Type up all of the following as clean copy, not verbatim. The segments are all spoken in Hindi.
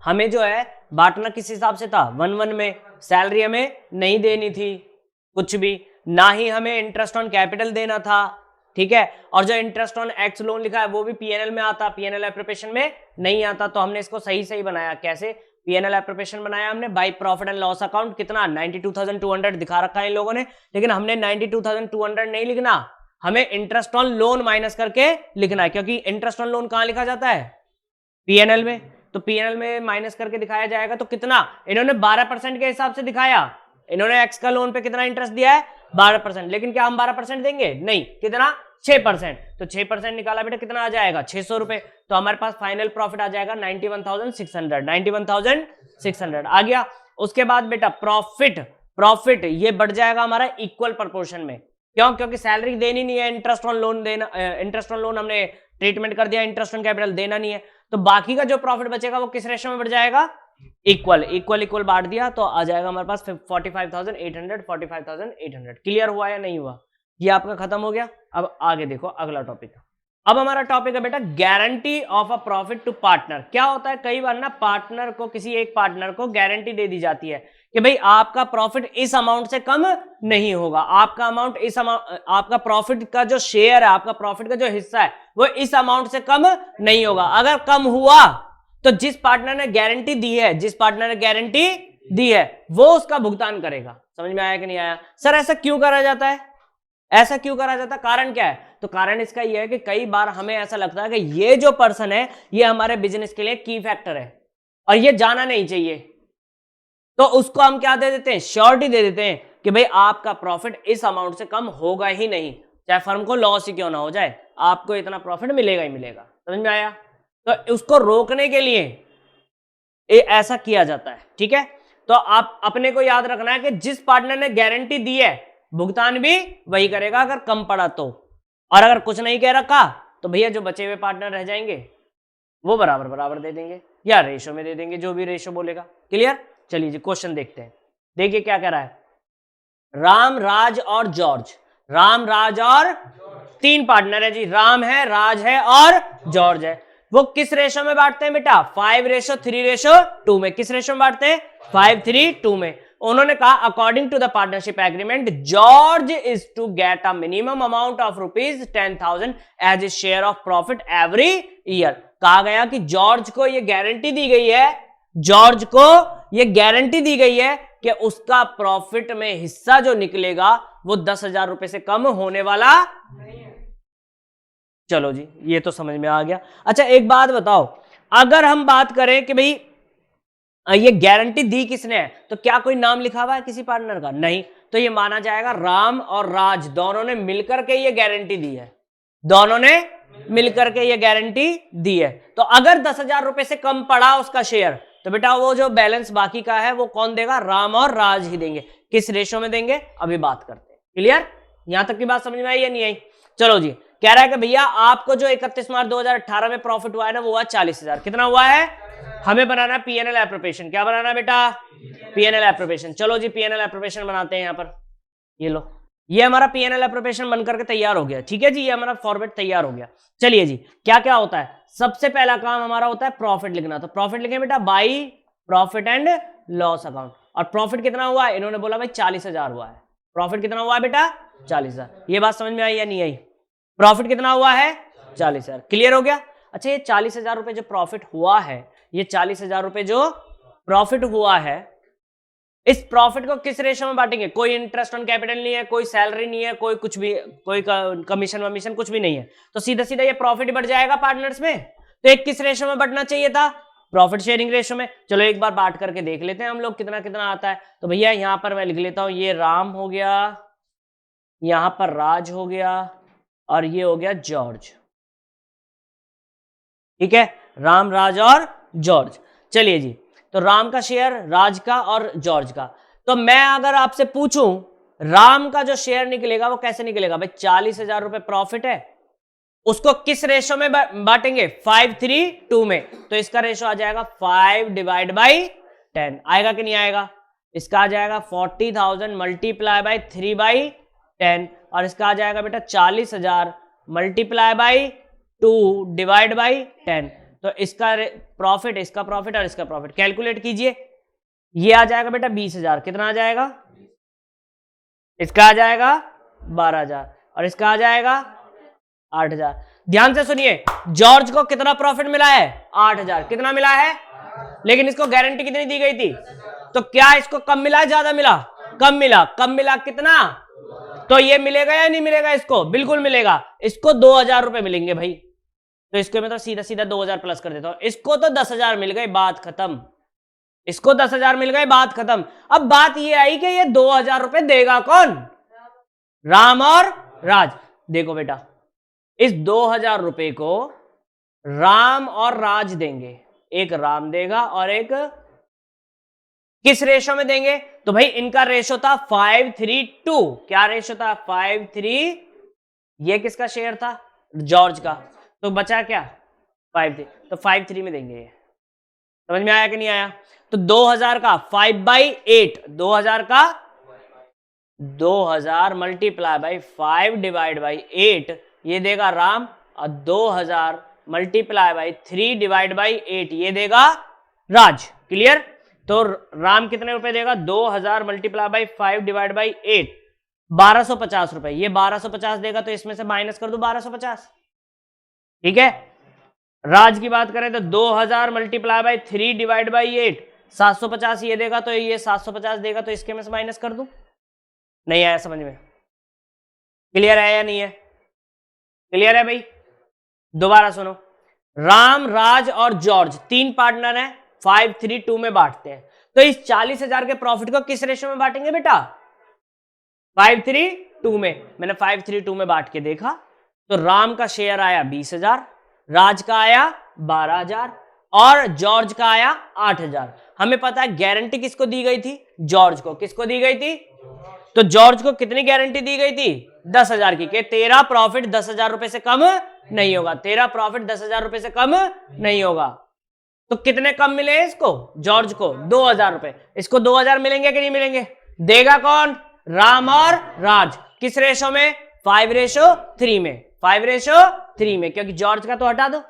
हमें जो है बांटना किस हिसाब से था, 1-1 में। सैलरी हमें नहीं देनी थी कुछ भी, ना ही हमें इंटरेस्ट ऑन कैपिटल देना था, ठीक है। और जो इंटरेस्ट ऑन एक्स लोन लिखा है वो भी पीएनएल में आता, पीएनएल एप्रोप्रिएशन में नहीं आता। तो हमने इसको सही सही बनाया। कैसे पीएनएल एप्रोप्रिएशन बनाया हमने, by profit and loss account. कितना 92,200 दिखा रखा है इन लोगों ने, लेकिन हमने 92,200 नहीं लिखना, हमें इंटरेस्ट ऑन लोन माइनस करके लिखना है, क्योंकि इंटरेस्ट ऑन लोन कहां लिखा जाता है, पीएनएल में। तो पीएनएल में माइनस करके दिखाया जाएगा। तो कितना इन्होंने 12% के हिसाब से दिखाया, इन्होंने एक्स का लोन पे कितना इंटरेस्ट दिया है 12%, लेकिन क्या हम 12% देंगे, नहीं, कितना 6%। तो 6% निकाला बेटा कितना आ जाएगा 600 रुपए। तो हमारे पास फाइनल प्रॉफिट आ जाएगा 91,600, 91,600 आ गया। उसके बाद बेटा प्रॉफिट ये बढ़ जाएगा हमारा इक्वल प्रोपोर्शन में। क्यों, क्योंकि सैलरी देनी नहीं है, इंटरेस्ट ऑन लोन देना, इंटरेस्ट ऑन लोन हमने ट्रीटमेंट कर दिया, इंटरेस्ट ऑन कैपिटल देना नहीं है। तो बाकी का जो प्रॉफिट बचेगा वो किस रेशो में बढ़ जाएगा, इक्वल बांट दिया, तो आ जाएगा हमारे पास 45,800। क्लियर हुआ या नहीं हुआ, ये आपका खत्म हो गया। अब आगे देखो अगला टॉपिक। अब हमारा टॉपिक है बेटा guarantee of a profit to partner. क्या होता है, कई बार ना पार्टनर को, किसी एक पार्टनर को गारंटी दे दी जाती है कि भाई आपका प्रॉफिट इस अमाउंट से कम नहीं होगा, आपका अमाउंट इस अमाउंट, आपका प्रॉफिट का जो शेयर है, आपका प्रॉफिट का जो हिस्सा है वो इस अमाउंट से कम नहीं होगा। अगर कम हुआ तो जिस पार्टनर ने गारंटी दी है वो उसका भुगतान करेगा। समझ में आया कि नहीं आया। सर ऐसा क्यों करा जाता है, कारण क्या है, तो कारण इसका यह है कि कई बार हमें ऐसा लगता है कि ये जो पर्सन है ये हमारे बिजनेस के लिए की फैक्टर है और ये जाना नहीं चाहिए, तो उसको हम क्या दे देते हैं, श्योरिटी दे देते हैं कि भाई आपका प्रॉफिट इस अमाउंट से कम होगा ही नहीं, चाहे फर्म को लॉस ही क्यों ना हो जाए, आपको इतना प्रॉफिट मिलेगा ही मिलेगा। समझ में आया। तो उसको रोकने के लिए ऐसा किया जाता है, ठीक है। तो आप अपने को याद रखना है कि जिस पार्टनर ने गारंटी दी है भुगतान भी वही करेगा अगर कम पड़ा तो, और अगर कुछ नहीं कह रखा तो भैया जो बचे हुए पार्टनर रह जाएंगे वो बराबर दे देंगे या रेशो में दे देंगे, जो भी रेशो बोलेगा। क्लियर। चलिए जी क्वेश्चन देखते हैं। देखिए क्या कह रहा है, राम, राज और जॉर्ज। तीन पार्टनर है जी, राम है, राज है और जॉर्ज है। वो किस रेशो में बांटते हैं बेटा, 5:3:2 में। किस रेशो में बांटते हैं, 5:3:2 में। उन्होंने कहा according to the partnership agreement George is to get a minimum amount of ₹10,000 as a share of profit every year. कहा गया कि जॉर्ज को ये गारंटी दी गई है कि उसका प्रॉफिट में हिस्सा जो निकलेगा वो 10,000 रुपए से कम होने वाला नहीं है। चलो जी ये तो समझ में आ गया। अच्छा एक बात बताओ, अगर हम बात करें कि भाई ये गारंटी दी किसने है, तो क्या कोई नाम लिखा हुआ है किसी पार्टनर का, नहीं, तो ये माना जाएगा राम और राज दोनों ने मिलकर के ये गारंटी दी है। तो अगर 10,000 रुपए से कम पड़ा उसका शेयर, तो बेटा वो जो बैलेंस बाकी का है वो कौन देगा, राम और राज ही देंगे। किस रेशो में देंगे अभी बात करते हैं। क्लियर, यहां तक की बात समझ में आई या नहीं आई। चलो जी, कह रहा है कि भैया आपको जो 31 मार्च 2018 में प्रॉफिट हुआ है ना वो हुआ 40,000। कितना हुआ है, हमें बनाना पीएनएल एप्रोप्रिएशन। क्या बनाना बेटा, पीएनएल एप्रोप्रिएशन। चलो जी पीएनएल एप्रोप्रिएशन बनाते हैं। यहां पर ये लो, ये हमारा पीएनएल एप्रोप्रिएशन बनकर के तैयार हो गया, ठीक है जी, ये हमारा फॉर्मेट तैयार हो गया। चलिए जी क्या क्या होता है, सबसे पहला काम हमारा होता है प्रॉफिट लिखना। तो प्रॉफिट लिखें बेटा by profit and loss account. और प्रॉफिट कितना हुआ है, इन्होंने बोला भाई 40,000 हुआ है। प्रॉफिट कितना हुआ है बेटा 40,000। ये बात समझ में आई या नहीं आई, प्रॉफिट कितना हुआ है 40,000। क्लियर हो गया। अच्छा ये 40,000 रुपए जो प्रॉफिट हुआ है, ये 40,000 रुपए जो प्रॉफिट हुआ है, इस प्रॉफिट को किस रेशो में बांटेंगे, कोई इंटरेस्ट ऑन कैपिटल नहीं है, कोई सैलरी नहीं है, कोई कुछ भी, कोई कमीशन वमीशन कुछ भी नहीं है, तो सीधा सीधा ये प्रॉफिट बढ़ जाएगा पार्टनर्स में। तो एक किस रेशो में बढ़ना चाहिए था, प्रॉफिट शेयरिंग रेशो में। चलो एक बार बांट करके देख लेते हैं हम लोग कितना कितना आता है। तो भैया यहां पर मैं लिख लेता हूं, ये राम हो गया, यहां पर राज हो गया और ये हो गया जॉर्ज। ठीक है, राम, राज और जॉर्ज। चलिए जी, तो राम का शेयर, राज का और जॉर्ज का। तो मैं अगर आपसे पूछूं राम का जो शेयर निकलेगा वो कैसे निकलेगा भाई, 40,000 रुपए प्रॉफिट है, उसको किस रेशो में बांटेंगे, 5:3:2 में। तो इसका रेशो आ जाएगा 5/10। आएगा कि नहीं आएगा, इसका आ जाएगा 40,000 मल्टीप्लाई बाई 3/10 और इसका आ जाएगा बेटा 40,000 मल्टीप्लाई बाई 2 डिवाइड बाई 10। तो इसका प्रॉफिट, इसका प्रॉफिट और इसका प्रॉफिट कैलकुलेट कीजिए। ये आ जाएगा बेटा 20,000, कितना आ जाएगा, इसका आ जाएगा 12,000 और इसका आ जाएगा 8,000। ध्यान से सुनिए, जॉर्ज को कितना प्रॉफिट मिला है, 8,000। कितना मिला है, लेकिन इसको गारंटी कितनी दी गई थी, तो क्या इसको कम मिला, ज्यादा मिला, कम मिला। कम मिला कितना, तो ये मिलेगा या नहीं मिलेगा, इसको बिल्कुल मिलेगा। इसको 2,000 रुपए मिलेंगे भाई, तो इसको मैं तो सीधा सीधा 2,000 प्लस कर देता हूं। इसको तो 10,000 मिल गए, बात खत्म। इसको 10,000 मिल गए, बात खत्म। अब बात ये आई कि ये 2,000 रुपए देगा कौन, राम और राज। देखो बेटा, इस 2,000 रुपए को राम और राज देंगे, एक राम देगा और एक किस रेशो में देंगे, तो भाई इनका रेशो था 5:3:2। क्या रेशो था, 5:3। ये किसका शेयर था, जॉर्ज का, तो बचा क्या 5:3, तो 5:3 में देंगे। ये समझ में आया कि नहीं आया, तो 2,000 का 5/8, 2,000 का 2,000 मल्टीप्लाई बाई 5 डिवाइड बाई 8 ये देगा राम, और 2,000 मल्टीप्लाई बाई 3 डिवाइड बाई 8 ये देगा राज। क्लियर, तो राम कितने रुपए देगा, 2,000 मल्टीप्लाई बाई 5 डिवाइड बाई 8 1250 रुपए। ये 1250 देगा, तो इसमें से माइनस कर दो 1250, ठीक है। राज की बात करें तो 2,000 मल्टीप्लाई बाई 3 डिवाइड बाई 8 750 ये देगा, तो ये 750 देगा, तो इसके में से माइनस कर दूं। नहीं आया समझ में, क्लियर है या नहीं है, क्लियर है भाई। दोबारा सुनो, राम, राज और जॉर्ज तीन पार्टनर हैं, 5:3:2 में बांटते हैं। तो इस 40,000 के प्रॉफिट को किस रेशो में बांटेंगे बेटा, 5:3:2 में। मैंने 5:3:2 में बांट के देखा, तो राम का शेयर आया 20,000, राज का आया 12,000 और जॉर्ज का आया 8,000। हमें पता है गारंटी किसको दी गई थी, जॉर्ज को। किसको दी गई थी, तो जॉर्ज को कितनी गारंटी दी गई थी, 10,000 की, कि तेरा प्रॉफिट 10,000 रुपए से कम नहीं होगा, तेरा प्रॉफिट 10,000 रुपए से कम नहीं होगा। तो कितने कम मिले इसको, जॉर्ज को 2,000 रुपए। इसको 2,000 मिलेंगे कि नहीं मिलेंगे, देगा कौन, राम और राज। किस रेशो में, 5:3 में, 5:3 में, क्योंकि जॉर्ज का तो हटा दो,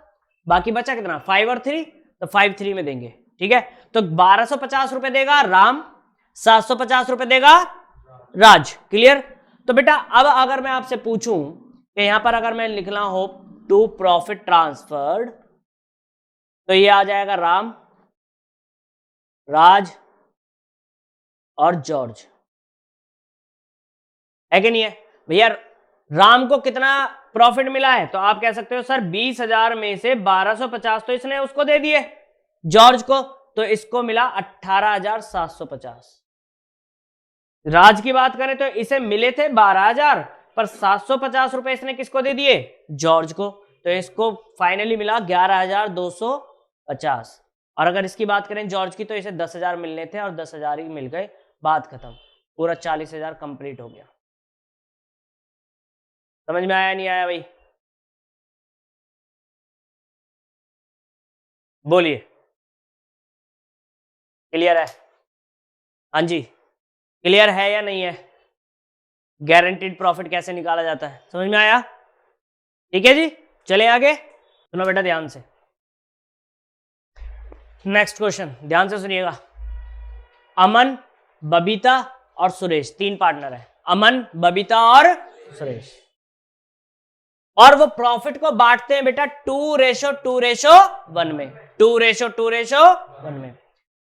बाकी बचा कितना 5 और 3, तो 5:3 में देंगे, ठीक है। तो 1250 रुपए देगा राम, 750 रुपए देगा राज। क्लियर। तो बेटा अब अगर मैं आपसे पूछूं कि यहां पर अगर मैं लिखना हो टू प्रॉफिट ट्रांसफर्ड, तो ये आ जाएगा राम, राज और जॉर्ज, है कि नहीं है भैया। राम को कितना प्रॉफिट मिला है, तो आप कह सकते हो सर 20,000 में से 1250 तो इसने उसको दे दिए जॉर्ज को, तो इसको मिला 18,750। राज की बात करें तो इसे मिले थे 12,000, पर 750 रुपए इसने किसको दे दिए, जॉर्ज को, तो इसको फाइनली मिला 11,250। और अगर इसकी बात करें जॉर्ज की, तो इसे 10,000 मिलने थे और 10,000 ही मिल गए, बात खत्म, पूरा 40,000 कंप्लीट हो गया। समझ में आया नहीं आया भाई, बोलिए, क्लियर है, हाँ जी क्लियर है या नहीं है, गारंटीड प्रॉफिट कैसे निकाला जाता है, समझ में आया, ठीक है जी। चले आगे, सुनो बेटा ध्यान से, नेक्स्ट क्वेश्चन ध्यान से सुनिएगा। अमन, बबीता और सुरेश तीन पार्टनर है, अमन, बबीता और सुरेश, और वो प्रॉफिट को बांटते हैं बेटा 2:2:1 में, 2:2:1 में।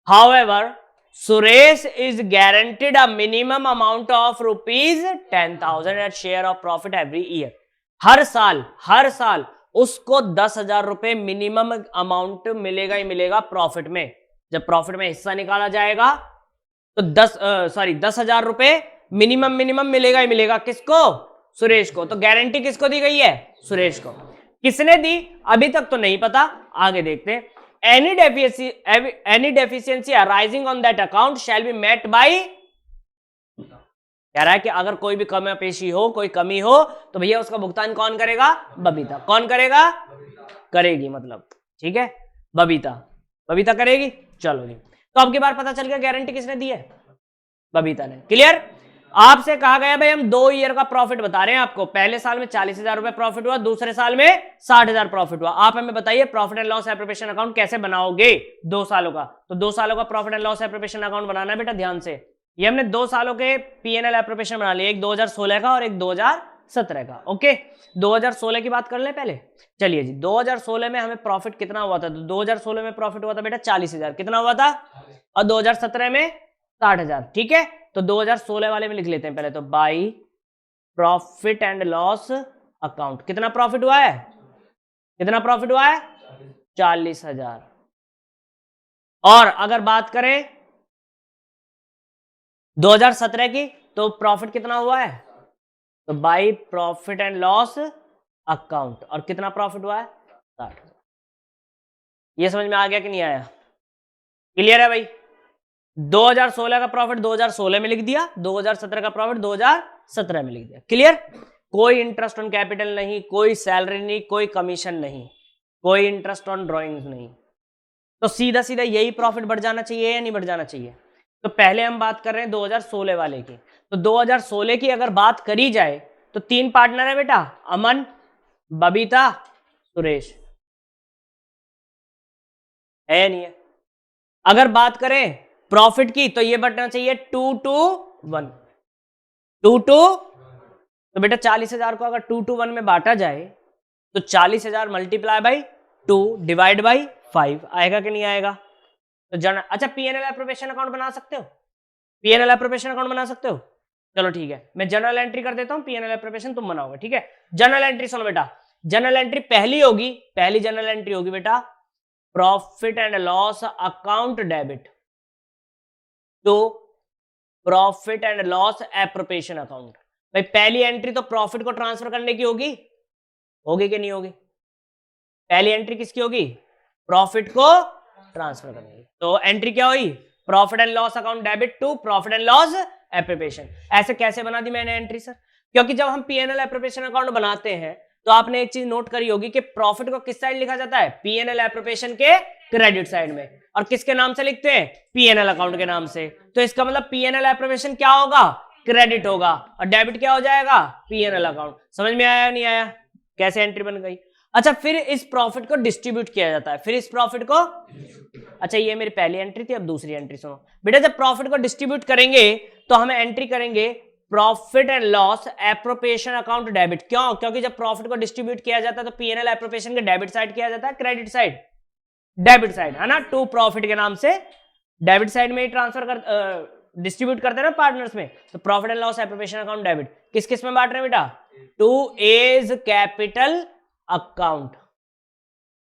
However Suresh is guaranteed a minimum amount of ₹10,000 at share of profit every year. हर साल उसको 10,000 रुपए मिनिमम अमाउंट मिलेगा ही मिलेगा प्रॉफिट में। जब प्रॉफिट में हिस्सा निकाला जाएगा तो 10,000 रुपए मिनिमम मिलेगा ही मिलेगा, किसको, सुरेश को। तो गारंटी किसको दी गई है, सुरेश को। किसने दी अभी तक तो नहीं पता, आगे देखते हैं। Any deficiency arising on that account shall be met by, कह रहा है कि अगर कोई भी कमी पेशी हो, कोई कमी हो, तो भैया उसका भुगतान कौन करेगा, बबीता। कौन करेगा, करेगी मतलब, ठीक है, बबीता करेगी। चलो जी, तो अब की बार पता चल गया गारंटी किसने दी है, बबीता ने। क्लियर। आपसे कहा गया भाई हम 2 ईयर का प्रॉफिट बता रहे हैं आपको, पहले साल में 40,000 रुपए प्रॉफिट हुआ, दूसरे साल में 60,000 प्रॉफिट हुआ। आप हमें बताइए profit and loss appropriation account कैसे बनाओगे 2 सालों का। तो 2 सालों का profit and loss appropriation account बनाना है बेटा ध्यान से। ये हमने 2 सालों के P&L एप्रोप्रिएशन बना लिए, एक 2016 का और एक 2017 का। ओके 2016 की बात कर ले पहले। चलिए जी 2016 में हमें प्रॉफिट कितना हुआ था? तो 2016 में प्रॉफिट हुआ था बेटा 40,000, कितना हुआ था? और 2017 में 60,000। ठीक है तो 2016 वाले में लिख लेते हैं पहले तो, by profit and loss account कितना प्रॉफिट हुआ है? कितना प्रॉफिट हुआ है? 40,000। और अगर बात करें 2017 की तो प्रॉफिट कितना हुआ है? तो by profit and loss account, और कितना प्रॉफिट हुआ है? 60,000। ये समझ में आ गया कि नहीं आया? क्लियर है भाई? 2016 का प्रॉफिट 2016 में लिख दिया, 2017 का प्रॉफिट 2017 में लिख दिया। क्लियर? कोई इंटरेस्ट ऑन कैपिटल नहीं, कोई सैलरी नहीं, कोई कमीशन नहीं, कोई इंटरेस्ट ऑन ड्रॉइंग्स नहीं। तो सीधा सीधा यही प्रॉफिट बढ़ जाना चाहिए या नहीं बढ़ जाना चाहिए? तो पहले हम बात कर रहे हैं 2016 वाले की। तो 2016 की अगर बात करी जाए तो 3 पार्टनर है बेटा, अमन, बबीता, सुरेश, है नहीं है? अगर बात करें प्रॉफिट की तो ये बढ़ना चाहिए 2 to 1, 2 to, तो बेटा 40,000 को अगर 2 to 1 में बांटा जाए तो 40,000 मल्टीप्लाई बाई 2 डिवाइड बाई 5 आएगा कि नहीं आएगा? तो अच्छा P&L एप्रोप्रिएशन अकाउंट बना सकते हो? P&L एप्रोप्रिएशन अकाउंट बना सकते हो? चलो ठीक है मैं जर्नल एंट्री कर देता हूं, P&L एप्रोप्रिएशन तुम बनाओगे। ठीक है जर्नल एंट्री सुनो बेटा, जर्नल एंट्री पहली होगी, पहली जर्नल एंट्री होगी बेटा profit and loss account debit to profit and loss appropriation account. भाई पहली एंट्री तो प्रॉफिट को ट्रांसफर करने की होगी, होगी कि नहीं होगी? पहली एंट्री किसकी होगी? प्रॉफिट को ट्रांसफर करने की। तो एंट्री क्या हुई? Profit and loss account debit to profit and loss appropriation. ऐसे कैसे बना दी मैंने एंट्री सर? क्योंकि जब हम P&L एप्रोप्रिएशन अकाउंट बनाते हैं तो आपने एक चीज नोट करी होगी कि प्रॉफिट को किस साइड लिखा जाता है? P&L एप्रोप्रिएशन के क्रेडिट साइड में, और किसके नाम से लिखते हैं? P&L अकाउंट के नाम से। तो इसका मतलब P&L एप्रोप्रिएशन क्या होगा? क्रेडिट होगा, और डेबिट क्या हो जाएगा? P&L account. समझ में आया नहीं आया कैसे एंट्री बन गई? अच्छा फिर इस प्रॉफिट को डिस्ट्रीब्यूट किया जाता है, फिर इस प्रॉफिट को, अच्छा ये मेरी पहली एंट्री थी, अब दूसरी एंट्री सुनो बेटा। जब प्रॉफिट को डिस्ट्रीब्यूट करेंगे तो हमें एंट्री करेंगे profit and loss appropriation account debit. क्यों? क्योंकि जब प्रॉफिट को डिस्ट्रीब्यूट किया जाता है तो P&L एप्रोप्रिएशन के डेबिट साइड किया जाता है, क्रेडिट साइड, डेबिट साइड है ना, टू प्रॉफिट के नाम से डेबिट साइड में ही ट्रांसफर कर डिस्ट्रीब्यूट करते हैं ना पार्टनर्स में। तो profit and loss appropriation account debit किस किस में बांट रहे हैं बेटा? To A's capital account,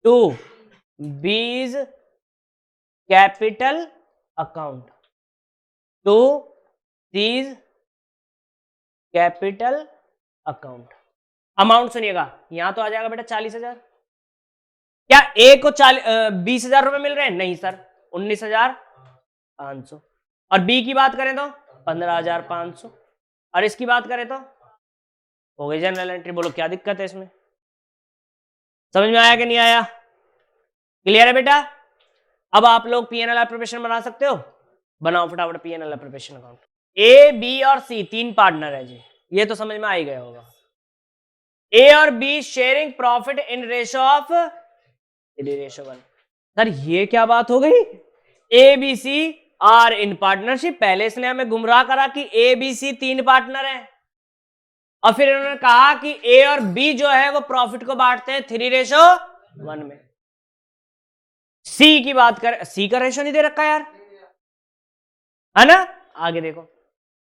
to B's capital account, to C's capital account. Amount सुनिएगा, यहां तो आ जाएगा बेटा 40,000। क्या ए को 20,000 रुपए मिल रहे हैं? नहीं सर 19,500। और बी की बात करें तो 15,500, और इसकी बात करें तो हो गई जनरल एंट्री। बोलो क्या दिक्कत है इसमें? समझ में आया कि नहीं आया? क्लियर है बेटा? अब आप लोग P&L एप्रोप्रिएशन बना सकते हो, बनाओ फटाफट P&L एप्रोप्रिएशन अकाउंट। ए, बी और सी 3 पार्टनर है जी, ये तो समझ में आ ही गया होगा। ए और B sharing profit in ratio of 3:1। Sir ये क्या बात हो गई? A B C are in partnership. पहले इसने हमें गुमराह करा कि ए बी सी 3 पार्टनर हैं, और फिर इन्होंने कहा कि ए और बी जो है वो प्रॉफिट को बांटते हैं 3:1 में। सी की बात करें, सी का रेशो नहीं दे रखा यार, है ना? आगे देखो,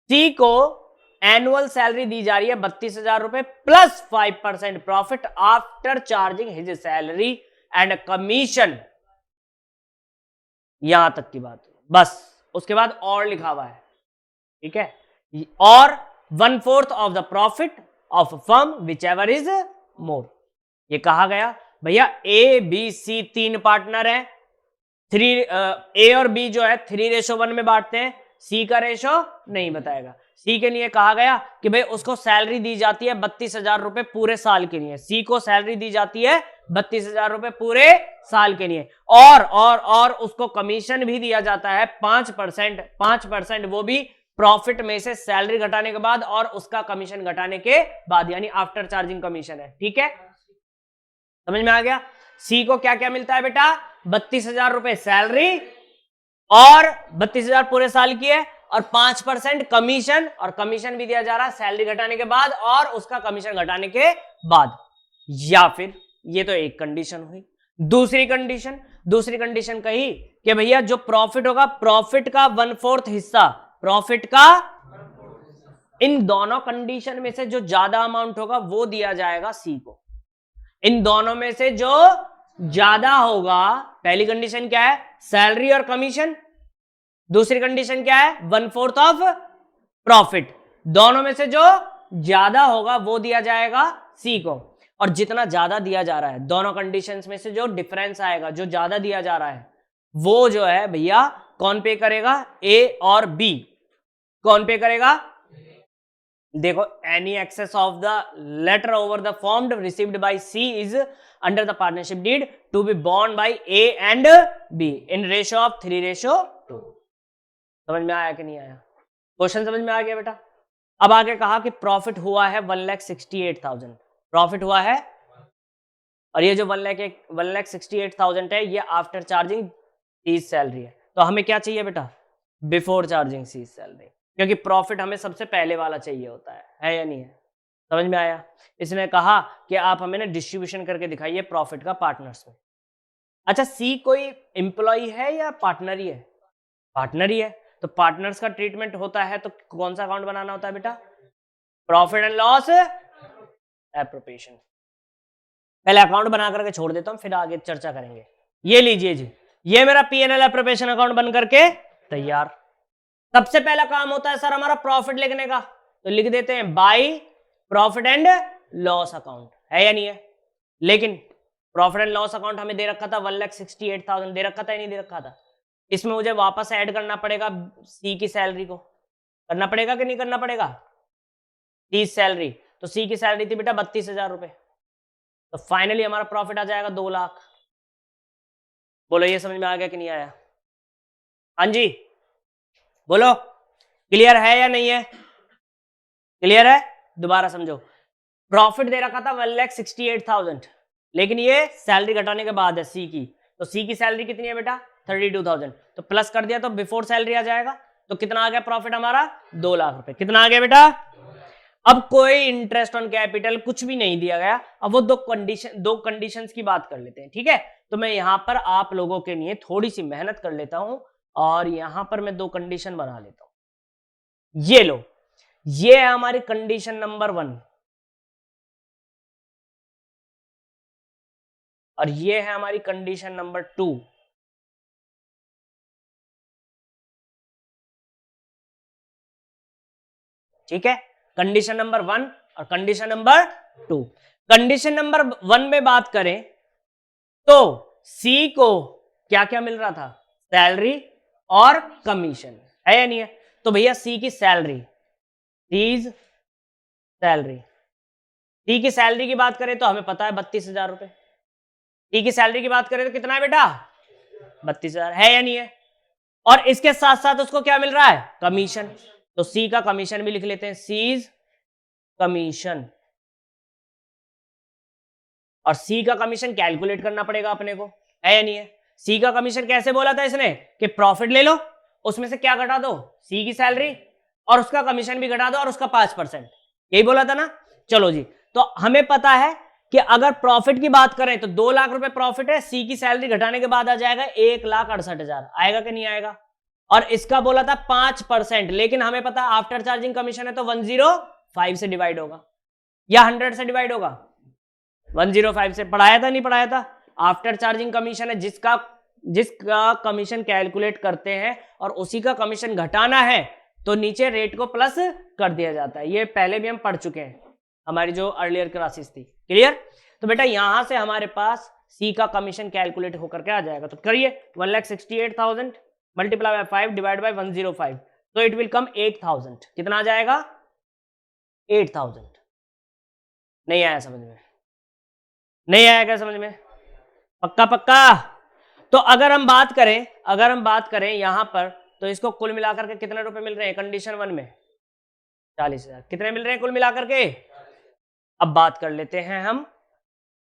सी को एनुअल सैलरी दी जा रही है 32,000 रुपए plus 5% profit after charging his salary and commission. यहां तक की बात बस, उसके बाद और लिखा हुआ है, ठीक है, और 1/4 of the profit of firm which ever is more. ये कहा गया भैया ए बी सी 3 पार्टनर है, ए और बी जो है 3:1 में बांटते हैं, सी का रेशो नहीं बताएगा। सी के लिए कहा गया कि भाई उसको सैलरी दी जाती है 32,000 रुपए पूरे साल के लिए, सी को सैलरी दी जाती है 32,000 रुपए पूरे साल के लिए, और उसको कमीशन भी दिया जाता है 5%, वो भी प्रॉफिट में से सैलरी घटाने के बाद और उसका कमीशन घटाने के बाद, यानी आफ्टर चार्जिंग कमीशन है। ठीक है, समझ में आ गया। सी को क्या क्या मिलता है बेटा, 32,000 रुपए सैलरी और 32,000 पूरे साल की है, और 5% कमीशन, और कमीशन भी दिया जा रहा है सैलरी घटाने के बाद और उसका कमीशन घटाने के बाद। या फिर ये तो एक कंडीशन हुई। दूसरी कंडीशन कही कि भैया जो प्रॉफिट होगा, प्रॉफिट का 1/4 हिस्सा, प्रॉफिट का इन दोनों कंडीशन में से जो ज्यादा अमाउंट होगा वो दिया जाएगा सी को। इन दोनों में से जो ज्यादा होगा, पहली कंडीशन क्या है, सैलरी और कमीशन। दूसरी कंडीशन क्या है, 1/4 ऑफ प्रॉफिट। दोनों में से जो ज्यादा होगा वो दिया जाएगा सी को। और जितना ज्यादा दिया जा रहा है, दोनों कंडीशंस में से जो डिफरेंस आएगा, जो ज्यादा दिया जा रहा है, वो जो है भैया कौन पे करेगा, ए और बी। कौन पे करेगा, देखो, any excess of the latter over the former received by C is under the partnership deed to be borne by A and B in ratio of 3:2। समझ में आया कि नहीं आया, क्वेश्चन समझ में आ गया बेटा। अब आगे कहा कि प्रॉफिट हुआ है 1,68,000, प्रॉफिट हुआ है, और ये जो 1,68,000 है ये आफ्टर चार्जिंग सीज सैलरी है। तो हमें क्या चाहिए बेटा, बिफोर चार्जिंग सीज सैलरी, क्योंकि प्रॉफिट हमें सबसे पहले वाला चाहिए होता है या नहीं है। समझ में आया। इसने कहा कि आप हमें ना डिस्ट्रीब्यूशन करके दिखाइए प्रॉफिट का पार्टनर्स में। अच्छा, सी कोई एम्प्लॉय है या पार्टनर ही है, पार्टनर ही है, तो पार्टनर्स का ट्रीटमेंट होता है तो कौन सा अकाउंट बनाना होता है बेटा, प्रॉफिट एंड लॉस एप्रोप्रिएशन। पहले अकाउंट बना करके छोड़ देता हूं, फिर आगे चर्चा करेंगे। ये लीजिए जी, ये मेरा P&L एप्रोप्रिएशन अकाउंट बन करके तैयार। सबसे पहला काम होता है सर हमारा प्रॉफिट लिखने का, तो लिख देते हैं by profit and loss account, है या नहीं है। लेकिन प्रॉफिट एंड लॉस अकाउंट हमें दे रखा था 1,68,000, दे रखा था या नहीं दे रखा था। इसमें मुझे वापस ऐड करना पड़ेगा सी की सैलरी को, करना पड़ेगा कि नहीं करना पड़ेगा, सी सैलरी। तो सी की सैलरी थी बेटा 32,000 रुपए, तो फाइनली हमारा प्रॉफिट आ जाएगा 2 लाख। बोलो ये समझ में आ गया कि नहीं आया, हाँ जी बोलो, क्लियर है या नहीं है, क्लियर है। दोबारा समझो, प्रॉफिट दे रखा था 1,68,000, लेकिन ये सैलरी घटाने के बाद है सी की, तो सी की सैलरी कितनी है बेटा 32,000, तो प्लस कर दिया तो बिफोर सैलरी आ जाएगा। तो कितना आ गया प्रॉफिट हमारा 2 लाख रुपए, कितना आ गया बेटा। अब कोई इंटरेस्ट ऑन कैपिटल कुछ भी नहीं दिया गया। अब वो दो कंडीशंस की बात कर लेते हैं, ठीक है। तो मैं यहां पर आप लोगों के लिए थोड़ी सी मेहनत कर लेता हूं और यहां पर मैं 2 कंडीशन बना लेता हूं। ये लो, ये है हमारी कंडीशन नंबर 1 और ये है हमारी कंडीशन नंबर 2। ठीक है, कंडीशन नंबर 1 और कंडीशन नंबर 2। कंडीशन नंबर 1 में बात करें तो सी को क्या क्या मिल रहा था, सैलरी और कमीशन, है या नहीं है। तो भैया सी की सैलरी, सी की सैलरी की बात करें तो हमें पता है 32,000 रुपए। सी की सैलरी की बात करें तो कितना है बेटा 32,000, है या नहीं है। और इसके साथ साथ उसको क्या मिल रहा है, कमीशन, तो सी का कमीशन भी लिख लेते हैं, सीज कमीशन। और सी का कमीशन कैलकुलेट करना पड़ेगा अपने को, है या नहीं है। सी का कमीशन कैसे बोला था इसने कि प्रॉफिट ले लो, उसमें से क्या घटा दो, सी की सैलरी, और उसका कमीशन भी घटा दो और उसका 5%, यही बोला था ना। चलो जी, तो हमें पता है कि अगर प्रॉफिट की बात करें तो 2 लाख रुपए प्रॉफिट है, सी की सैलरी घटाने के बाद आ जाएगा 1,68,000, आएगा कि नहीं आएगा। और इसका बोला था 5%, लेकिन हमें पता है आफ्टर चार्जिंग कमीशन है तो 105 से डिवाइड होगा या 100 से डिवाइड होगा, 105 से। पढ़ाया था नहीं पढ़ाया था, आफ्टर चार्जिंग कमीशन है, जिसका कमीशन कैलकुलेट करते हैं और उसी का कमीशन घटाना है तो नीचे रेट को प्लस कर दिया जाता है। ये पहले भी हम पढ़ चुके हैं, हमारी जो अर्लियर क्लासेस थी, क्लियर। तो बेटा यहां से हमारे पास सी का कमीशन कैलकुलेट होकर के आ जाएगा, तो करिए 1,68,000 मल्टीप्लाई बाय 5 डिवाइड बाय 105, तो इट विल कम 8,000। कितना आ जाएगा 8,000। नहीं आया समझ में, नहीं आया क्या समझ में, पक्का पक्का। तो अगर हम बात करें यहां पर तो इसको कुल मिलाकर के कितने रुपए मिल रहे हैं कंडीशन 1 में? 40,000। कितने मिल रहे हैं कुल मिलाकर के? अब बात कर लेते हैं हम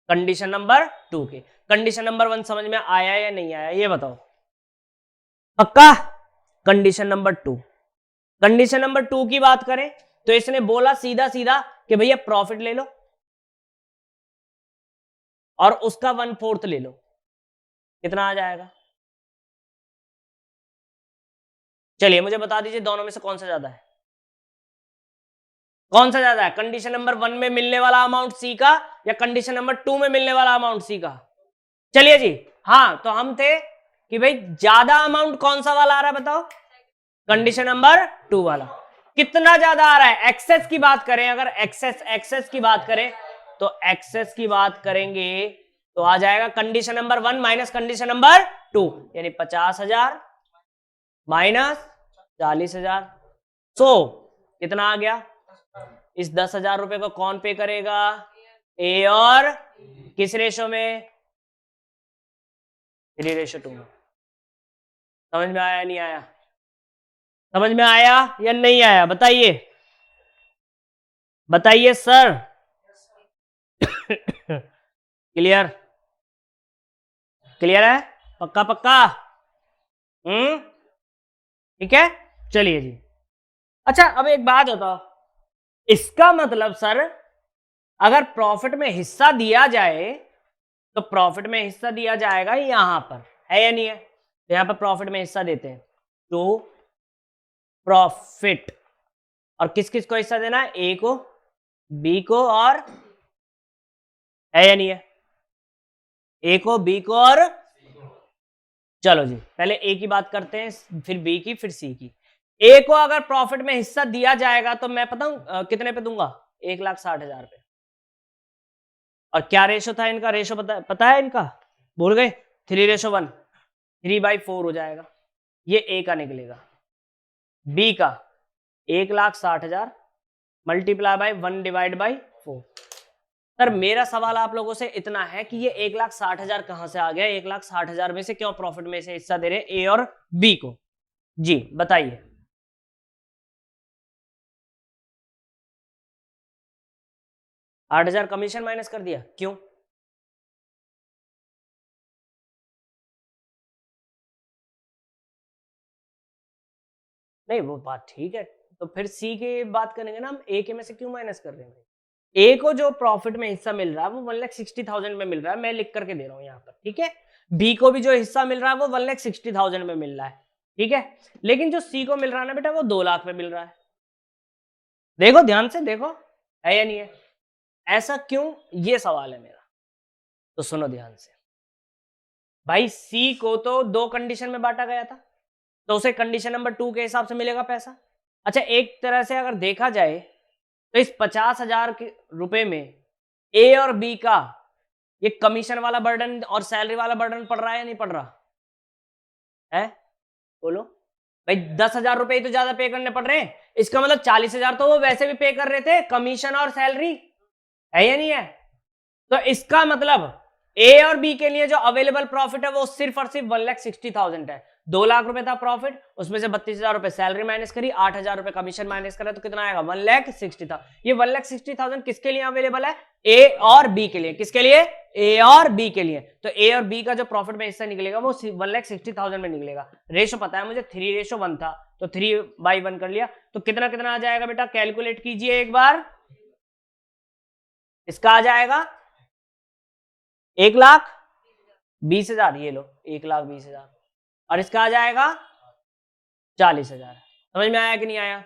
कंडीशन नंबर 2 की। कंडीशन नंबर 1 समझ में आया या नहीं आया ये बताओ? पक्का? कंडीशन नंबर 2, कंडीशन नंबर 2 की बात करें तो इसने बोला सीधा सीधा कि भैया प्रॉफिट ले लो और उसका 1/4 ले लो। कितना आ जाएगा? चलिए मुझे बता दीजिए दोनों में से कौन सा ज्यादा है? कौन सा ज्यादा है? कंडीशन नंबर 1 में मिलने वाला अमाउंट सी का या कंडीशन नंबर 2 में मिलने वाला अमाउंट सी का? चलिए जी, हाँ तो हम थे कि भाई ज्यादा अमाउंट कौन सा वाला आ रहा है बताओ? कंडीशन नंबर 2 वाला। कितना ज्यादा आ रहा है? एक्सेस की बात करें, अगर एक्सेस की बात करें तो एक्सेस की बात करेंगे तो आ जाएगा condition number 1 minus condition number 2, यानी 50,000 माइनस 40,000। सो कितना आ गया? इस 10,000 रुपए को कौन पे करेगा? ए और किस रेशो में? 3:2 में। समझ में आया नहीं आया? समझ में आया या नहीं आया बताइए? बताइए सर। क्लियर? क्लियर है? पक्का पक्का? ठीक है, चलिए जी। अच्छा अब एक बात बताओ, इसका मतलब सर अगर प्रॉफिट में हिस्सा दिया जाए तो प्रॉफिट में हिस्सा दिया जाएगा यहां पर, है या नहीं है? तो यहां पर प्रॉफिट में हिस्सा देते हैं तो प्रॉफिट, और किस किस को हिस्सा देना है? ए को, बी को और, है या नहीं है? ए को, बी को और, चलो जी पहले ए की बात करते हैं, फिर बी की, फिर सी की। ए को अगर प्रॉफिट में हिस्सा दिया जाएगा तो मैं पता हूं कितने पे दूंगा? 1,60,000 पे। और क्या रेशो था इनका? रेशो पता है इनका? भूल गए? 3:1, 3/4 हो जाएगा। ये ए का निकलेगा। बी का 1,60,000 मल्टीप्लाई बाय 1/4। सर मेरा सवाल आप लोगों से इतना है कि ये 1,60,000 कहां से आ गया? 1,60,000 में से क्यों प्रॉफिट में से हिस्सा दे रहे ए और बी को? जी बताइए। 8,000 कमीशन माइनस कर दिया, क्यों? नहीं वो बात ठीक है, तो फिर सी की बात करेंगे ना हम, ए के में से क्यों माइनस कर रहे हैं? ए को जो प्रॉफिट में हिस्सा मिल रहा है वो 1,60,000 में मिल रहा है, मैं लिख करके दे रहा हूं यहां पर, ठीक है। बी को भी जो हिस्सा मिल रहा है वो 1,60,000 में मिल रहा है, ठीक है। लेकिन जो सी को मिल रहा है ना बेटा वो 2 लाख में मिल रहा है। देखो ध्यान से देखो, है या नहीं है? ऐसा क्यों, ये सवाल है मेरा। तो सुनो ध्यान से भाई, सी को तो 2 कंडीशन में बांटा गया था तो उसे कंडीशन नंबर 2 के हिसाब से मिलेगा पैसा। अच्छा एक तरह से अगर देखा जाए तो इस 50,000 रुपए में ए और बी का ये कमीशन वाला बर्डन और सैलरी वाला बर्डन पड़ रहा है या नहीं पड़ रहा है? बोलो भाई, 10,000 रुपए ही तो ज्यादा पे करने पड़ रहे हैं, इसका मतलब 40,000 तो वो वैसे भी पे कर रहे थे कमीशन और सैलरी, है या नहीं है? तो इसका मतलब ए और बी के लिए जो अवेलेबल प्रॉफिट है वो सिर्फ और सिर्फ 1,60,000 है। 2 लाख रुपए था प्रॉफिट, उसमें से 32,000 रुपए सैलरी माइनस करी, 8,000 रुपए कमीशन माइनस करा तो कितना आएगा? 1,60,000। ये 1,60,000 किसके लिए अवेलेबल है? ए और बी के लिए। किसके लिए? ए और बी के लिए। तो ए और बी का जो प्रॉफिट में हिस्सा निकलेगा वो 1,60,000 में निकलेगा। रेशो पता है मुझे, 3:1 था तो 3/1 कर लिया, तो कितना कितना आ जाएगा बेटा? कैलकुलेट कीजिए एक बार। इसका आ जाएगा 1,20,000, ये लो 1,20,000, और इसका आ जाएगा 40,000। समझ में आया कि नहीं आया?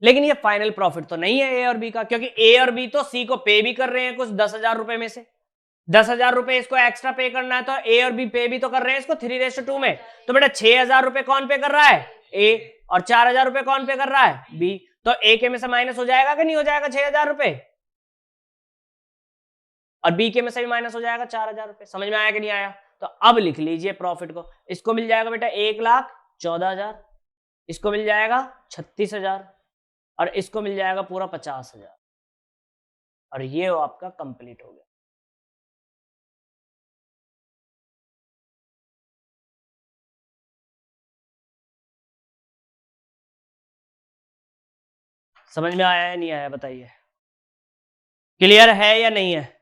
लेकिन ये फाइनल प्रॉफिट तो नहीं है ए और बी का, क्योंकि ए और बी तो सी को पे भी कर रहे हैं कुछ 10,000 रुपए में से। 10,000 रुपए इसको एक्स्ट्रा पे करना है तो ए और बी पे भी तो कर रहे हैं इसको 3:2 में। तो बेटा 6,000 रुपए कौन पे कर रहा है? ए, और 4,000 रुपए कौन पे कर रहा है? बी। तो ए के में से माइनस हो जाएगा कि नहीं हो जाएगा 6,000 रुपए, और बी के में से भी माइनस हो जाएगा 4,000 रुपए। समझ में आया कि नहीं आया? तो अब लिख लीजिए प्रॉफिट को। इसको मिल जाएगा बेटा 1,14,000, इसको मिल जाएगा 36,000, और इसको मिल जाएगा पूरा 50,000, और ये आपका कंप्लीट हो गया। समझ में आया या नहीं आया बताइए, क्लियर है या नहीं है?